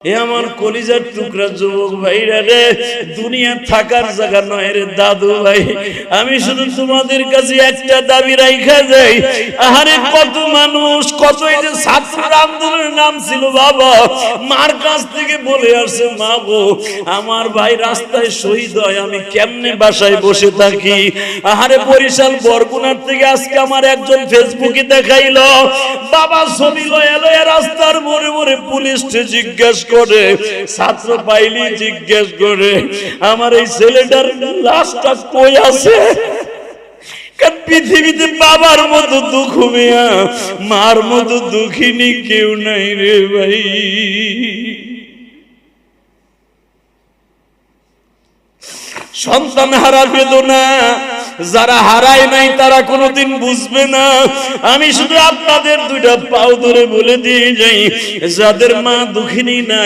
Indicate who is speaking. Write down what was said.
Speaker 1: এ আমার কলিজার টুকরা যুবক ভাইরা রে, দুনিয়া থাকার জায়গা নয় রে দাদু ভাই। আমি শুধু তোমাদের কাছে একটা দাবি রাইখা যাই, আহারে কত মানুষ, কত এই যে ছাত্র আন্দোলনের নাম ছিল বাবা, মার কাছ থেকে বলে আসছে, মা গো আমার ভাই রাস্তায় শহীদ হয়, আমি কেমনে বাসায় বসে থাকি। আহারে বরিশাল বরগুনার থেকে আজকে আমার একজন ফেসবুকে দেখাইলো, বাবা ছবি লয়ে লয়ে রাস্তার মোড়ে মোড়ে পুলিশকে জিজ্ঞেস করে, ছাত্র পাইলি জিজ্ঞেস করে আমার এই ছেলেটার লাশটা কই আছে। পৃথিবীতে বাবার মতো দুঃখ মিয়া, মার মতো দুঃখিনী কেউ নাই রে ভাই। সন্তান হারা বেদনা যারা হারায় নাই তারা কোনোদিন বুঝবে না। আমি শুধু আপনাদের দুইটা পাও ধরে বলে দিয়ে যাই, যাদের মা দুঃখিনী না